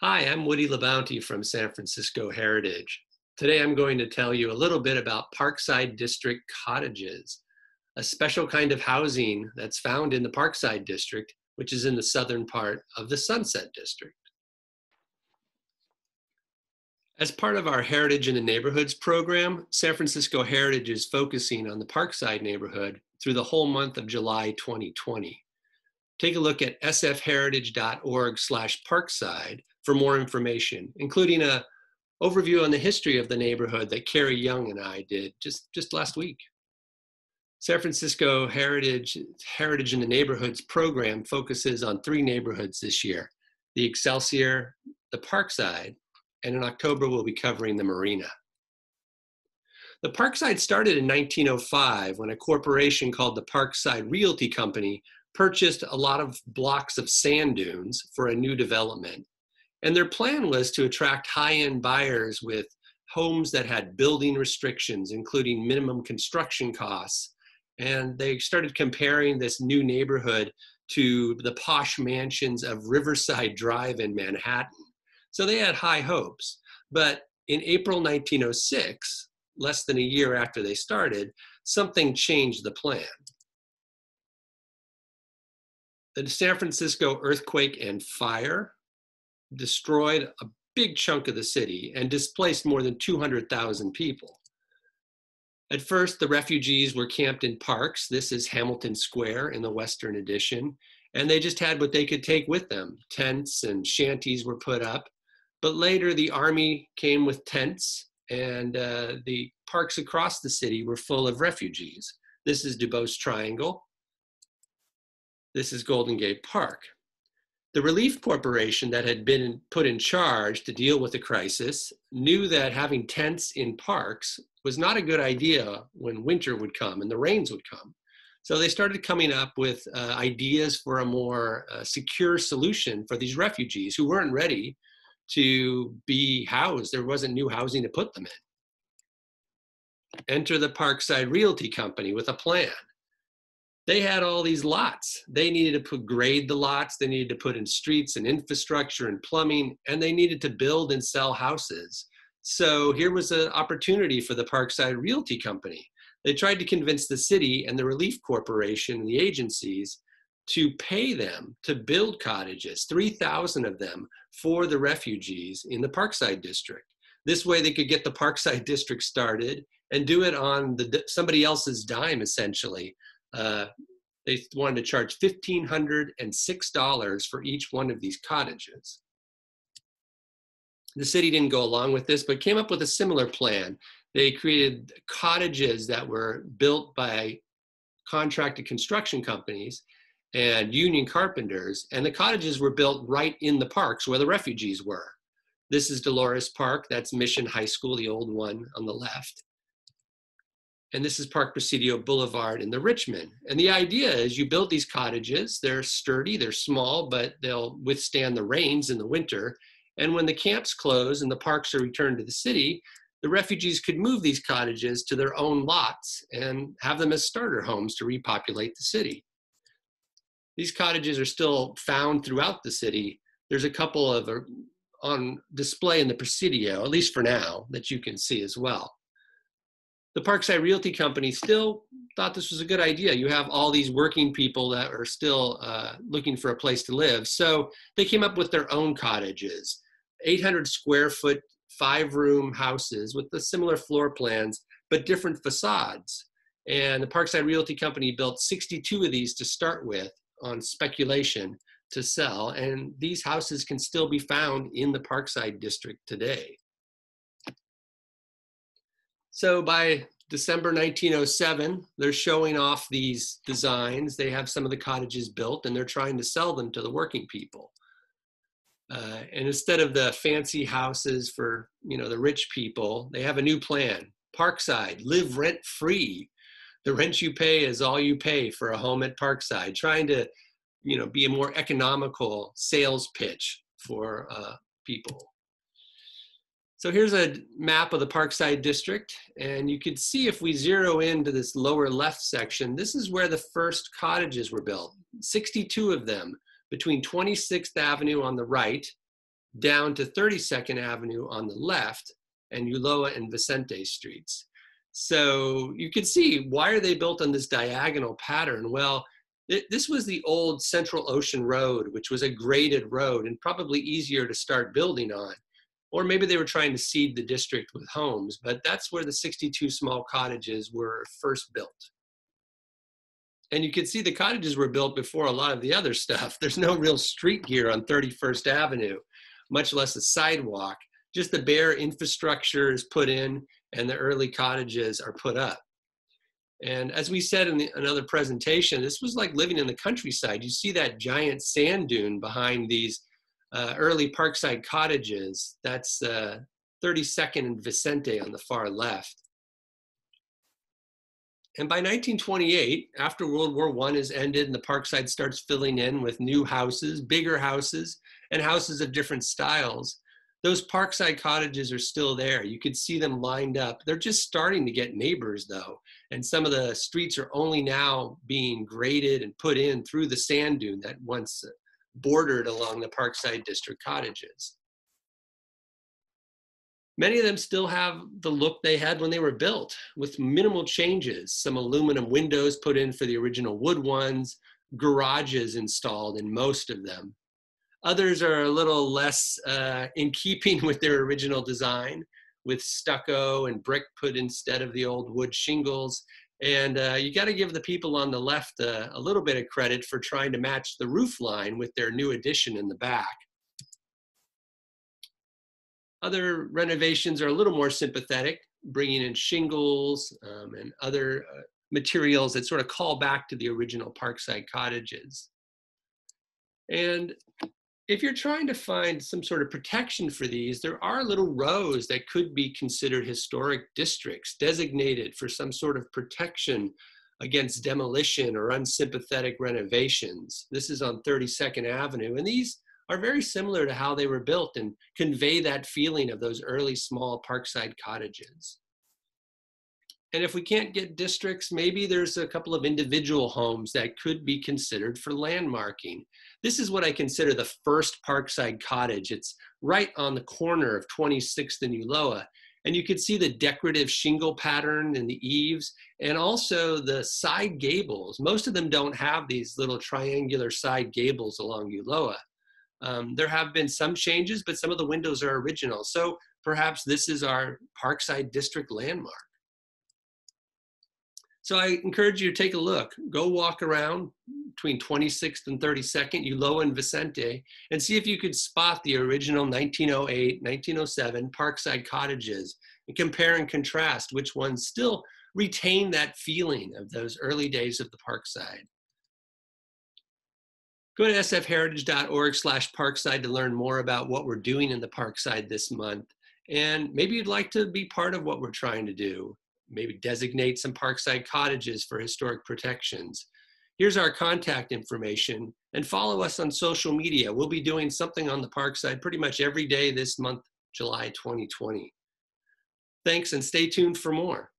Hi, I'm Woody LaBounty from San Francisco Heritage. Today I'm going to tell you a little bit about Parkside District cottages, a special kind of housing that's found in the Parkside District, which is in the southern part of the Sunset District. As part of our Heritage in the Neighborhoods program, San Francisco Heritage is focusing on the Parkside neighborhood through the whole month of July 2020. Take a look at sfheritage.org/Parkside for more information, including an overview on the history of the neighborhood that Carrie Young and I did just last week. San Francisco Heritage in the Neighborhoods program focuses on 3 neighborhoods this year: the Excelsior, the Parkside, and in October we'll be covering the Marina. The Parkside started in 1905 when a corporation called the Parkside Realty Company purchased a lot of blocks of sand dunes for a new development. And their plan was to attract high-end buyers with homes that had building restrictions, including minimum construction costs. And they started comparing this new neighborhood to the posh mansions of Riverside Drive in Manhattan. So they had high hopes. But in April 1906, less than a year after they started, something changed the plan. The San Francisco earthquake and fire destroyed a big chunk of the city and displaced more than 200,000 people. At first, the refugees were camped in parks. This is Hamilton Square in the Western Addition, and they just had what they could take with them. Tents and shanties were put up, but later the army came with tents, and the parks across the city were full of refugees. This is Dubois Triangle. This is Golden Gate Park. The Relief Corporation that had been put in charge to deal with the crisis knew that having tents in parks was not a good idea when winter would come and the rains would come. So they started coming up with ideas for a more secure solution for these refugees who weren't ready to be housed. There wasn't new housing to put them in. Enter the Parkside Realty Company with a plan. They had all these lots. They needed to grade the lots. They needed to put in streets and infrastructure and plumbing, and they needed to build and sell houses. So here was an opportunity for the Parkside Realty Company. They tried to convince the city and the Relief Corporation and the agencies to pay them to build cottages, 3,000 of them, for the refugees in the Parkside District. This way they could get the Parkside District started and do it on somebody else's dime, essentially. They wanted to charge $1,506 for each one of these cottages. The city didn't go along with this, but came up with a similar plan. They created cottages that were built by contracted construction companies and union carpenters, and the cottages were built right in the parks where the refugees were. This is Dolores Park, that's Mission High School, the old one on the left. And this is Park Presidio Boulevard in the Richmond. And the idea is you build these cottages, they're sturdy, they're small, but they'll withstand the rains in the winter. And when the camps close and the parks are returned to the city, the refugees could move these cottages to their own lots and have them as starter homes to repopulate the city. These cottages are still found throughout the city. There's a couple of on display in the Presidio, at least for now, that you can see as well. The Parkside Realty Company still thought this was a good idea. You have all these working people that are still looking for a place to live. So they came up with their own cottages, 800 square foot, 5-room houses with the similar floor plans, but different facades. And the Parkside Realty Company built 62 of these to start with on speculation to sell. And these houses can still be found in the Parkside District today. So by December 1907, they're showing off these designs. They have some of the cottages built and they're trying to sell them to the working people. And instead of the fancy houses for, the rich people, they have a new plan. Parkside, live rent free. The rent you pay is all you pay for a home at Parkside, trying to, be a more economical sales pitch for people. So here's a map of the Parkside District, and you can see if we zero into this lower left section, this is where the first cottages were built, 62 of them between 26th Avenue on the right down to 32nd Avenue on the left, and Ulloa and Vicente streets. So you can see, why are they built on this diagonal pattern? Well, this was the old Central Ocean Road, which was a graded road and probably easier to start building on. Or maybe they were trying to seed the district with homes, but that's where the 62 small cottages were first built. And you can see the cottages were built before a lot of the other stuff. There's no real street here on 31st Avenue, much less a sidewalk. Just the bare infrastructure is put in and the early cottages are put up. And as we said in another presentation, this was like living in the countryside. You see that giant sand dune behind these early Parkside cottages. That's 32nd and Vicente on the far left. And by 1928, after World War I is ended and the Parkside starts filling in with new houses, bigger houses, and houses of different styles, those Parkside cottages are still there. You could see them lined up. They're just starting to get neighbors though. And some of the streets are only now being graded and put in through the sand dune that once bordered along the Parkside District cottages. Many of them still have the look they had when they were built, with minimal changes. Some aluminum windows put in for the original wood ones, garages installed in most of them. Others are a little less in keeping with their original design, with stucco and brick put instead of the old wood shingles. And you got to give the people on the left a little bit of credit for trying to match the roof line with their new addition in the back. Other renovations are a little more sympathetic, bringing in shingles and other materials that sort of call back to the original Parkside cottages. And if you're trying to find some sort of protection for these, there are little rows that could be considered historic districts, designated for some sort of protection against demolition or unsympathetic renovations. This is on 32nd Avenue, and these are very similar to how they were built and convey that feeling of those early small Parkside cottages. And if we can't get districts, maybe there's a couple of individual homes that could be considered for landmarking. This is what I consider the first Parkside cottage. It's right on the corner of 26th and Ulloa. And you can see the decorative shingle pattern in the eaves and also the side gables. Most of them don't have these little triangular side gables along Ulloa. There have been some changes, but some of the windows are original. So perhaps this is our Parkside District landmark. So I encourage you to take a look. Go walk around between 26th and 32nd, Ulloa and Vicente, and see if you could spot the original 1908, 1907 Parkside cottages and compare and contrast which ones still retain that feeling of those early days of the Parkside. Go to sfheritage.org/Parkside to learn more about what we're doing in the Parkside this month. And maybe you'd like to be part of what we're trying to do. Maybe designate some Parkside cottages for historic protections. Here's our contact information, and follow us on social media. We'll be doing something on the Parkside pretty much every day this month, July 2020. Thanks, and stay tuned for more.